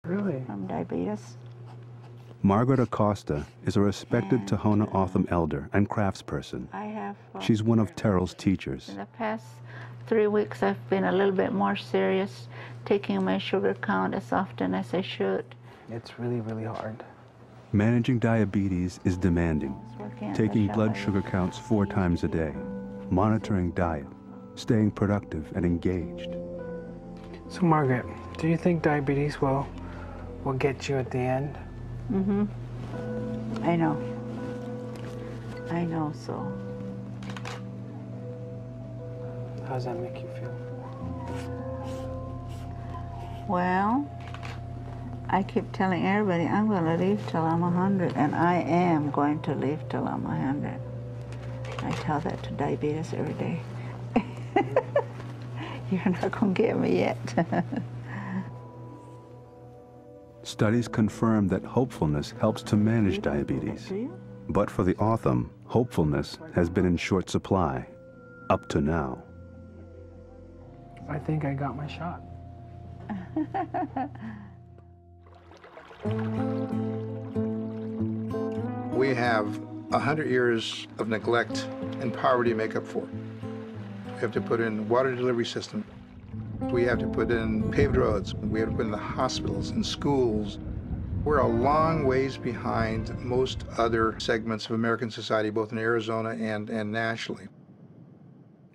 Really? From diabetes. Margaret Acosta is a respected Tohono O'odham elder and craftsperson. I have. She's one of Terrell's teachers. In the past 3 weeks, I've been a little bit more serious, taking my sugar count as often as I should. It's really, really hard. Managing diabetes is demanding. Taking blood sugar counts 4 times a day, monitoring diet, staying productive and engaged. So Margaret, do you think diabetes will get you at the end? Mm-hmm. I know. I know, so. How does that make you feel? Well, I keep telling everybody I'm going to live till I'm 100, and I am going to live till I'm 100. I tell that to diabetes every day. You're not going to get me yet. Studies confirm that hopefulness helps to manage diabetes. But for the O'odham, hopefulness has been in short supply, up to now. I think I got my shot. We have 100 years of neglect and poverty to make up for. We have to put in water delivery system. We have to put in paved roads. We have to put in the hospitals and schools. We're a long ways behind most other segments of American society, both in Arizona and nationally.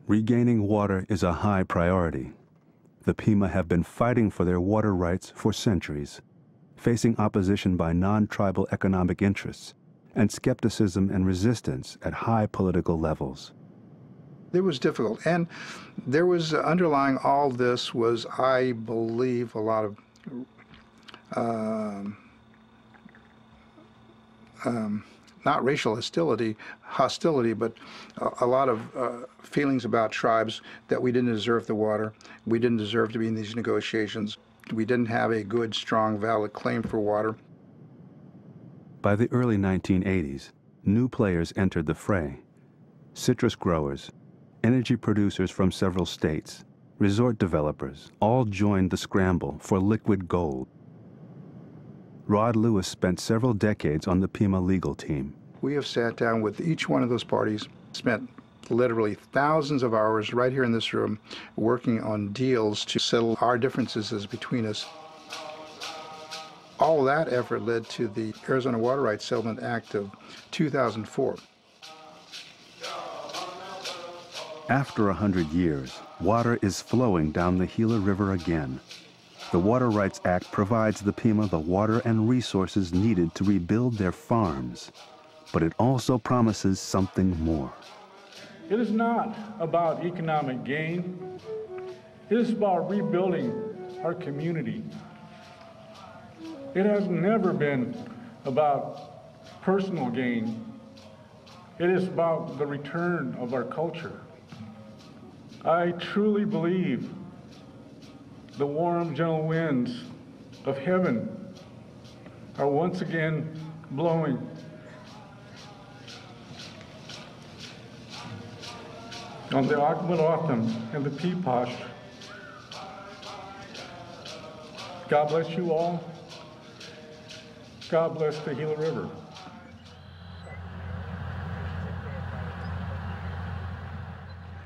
Regaining water is a high priority. The Pima have been fighting for their water rights for centuries, facing opposition by non-tribal economic interests and skepticism and resistance at high political levels. It was difficult, and there was underlying all this was, I believe, a lot of not racial hostility, but a lot of feelings about tribes that we didn't deserve the water, we didn't deserve to be in these negotiations, we didn't have a good, strong, valid claim for water. By the early 1980s, new players entered the fray. Citrus growers, energy producers from several states, resort developers, all joined the scramble for liquid gold. Rod Lewis spent several decades on the Pima legal team. We have sat down with each one of those parties, spent literally thousands of hours right here in this room working on deals to settle our differences between us. All of that effort led to the Arizona Water Rights Settlement Act of 2004. After 100 years, water is flowing down the Gila River again. The Water Rights Act provides the Pima the water and resources needed to rebuild their farms, but it also promises something more. It is not about economic gain. It is about rebuilding our community. It has never been about personal gain. It is about the return of our culture. I truly believe the warm, gentle winds of heaven are once again blowing. On the Pinche Azucar and the Peaposh. God bless you all. God bless the Gila River.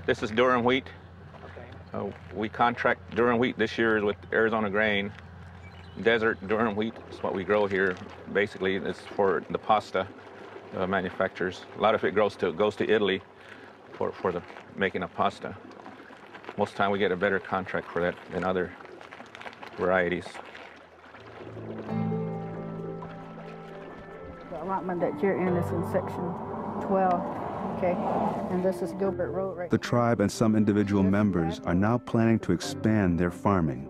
This is durum wheat. We contract durum wheat this year with Arizona Grain. Desert durum wheat is what we grow here. Basically, it's for the pasta manufacturers. A lot of it goes to Italy for the making of pasta. Most of the time we get a better contract for that than other varieties. The allotment that you're in is in section 12. Okay, and this is Gilbert Road right The tribe and some individual members are now planning to expand their farming.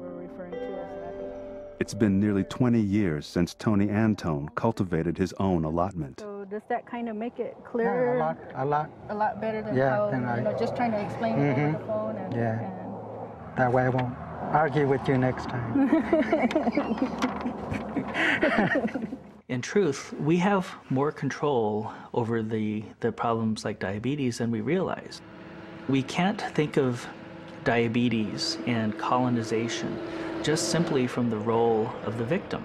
It's been nearly 20 years since Tony Antone cultivated his own allotment. So does that kind of make it clearer? Yeah, a lot better than yeah, how, just trying to explain it over the phone. And, yeah, that way I won't argue with you next time. In truth, we have more control over the problems like diabetes than we realize. We can't think of diabetes and colonization just simply from the role of the victim.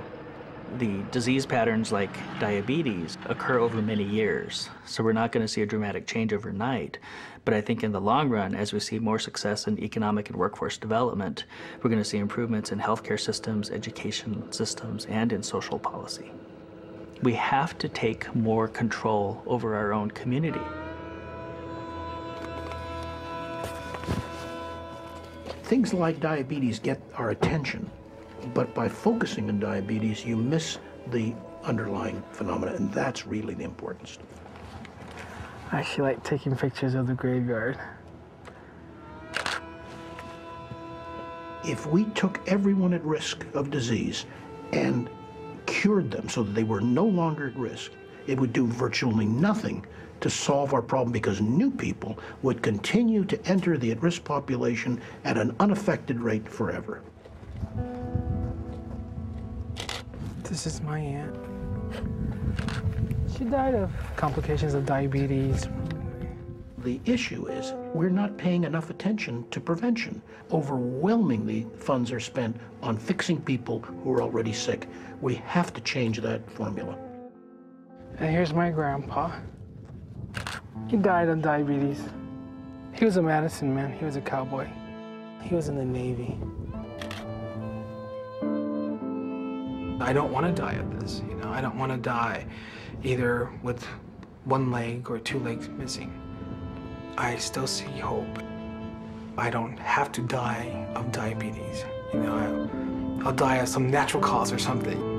The disease patterns like diabetes occur over many years, so we're not going to see a dramatic change overnight. But I think in the long run, as we see more success in economic and workforce development, we're going to see improvements in healthcare systems, education systems, and in social policy. We have to take more control over our own community. Things like diabetes get our attention, but by focusing on diabetes, you miss the underlying phenomena, and that's really the important stuff. I actually like taking pictures of the graveyard. If we took everyone at risk of disease and cured them so that they were no longer at risk, it would do virtually nothing to solve our problem, because new people would continue to enter the at-risk population at an unaffected rate forever. This is my aunt. She died of complications of diabetes. The issue is we're not paying enough attention to prevention. Overwhelmingly, funds are spent on fixing people who are already sick. We have to change that formula. And here's my grandpa. He died of diabetes. He was a medicine man. He was a cowboy. He was in the Navy. I don't want to die of this, you know. I don't want to die either with one leg or two legs missing. I still see hope. I don't have to die of diabetes. You know, I'll die of some natural cause or something.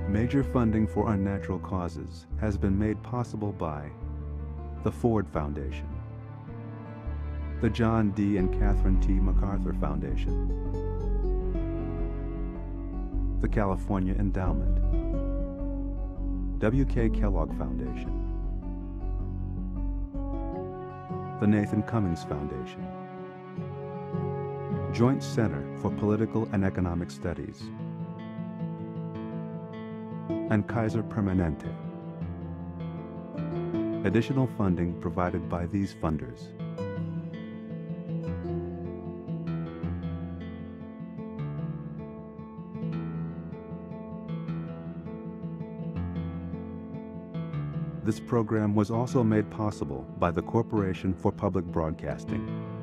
Major funding for unnatural causes has been made possible by the Ford Foundation, the John D. and Catherine T. MacArthur Foundation, the California Endowment, W.K. Kellogg Foundation, the Nathan Cummings Foundation, Joint Center for Political and Economic Studies, and Kaiser Permanente. Additional funding provided by these funders. This program was also made possible by the Corporation for Public Broadcasting.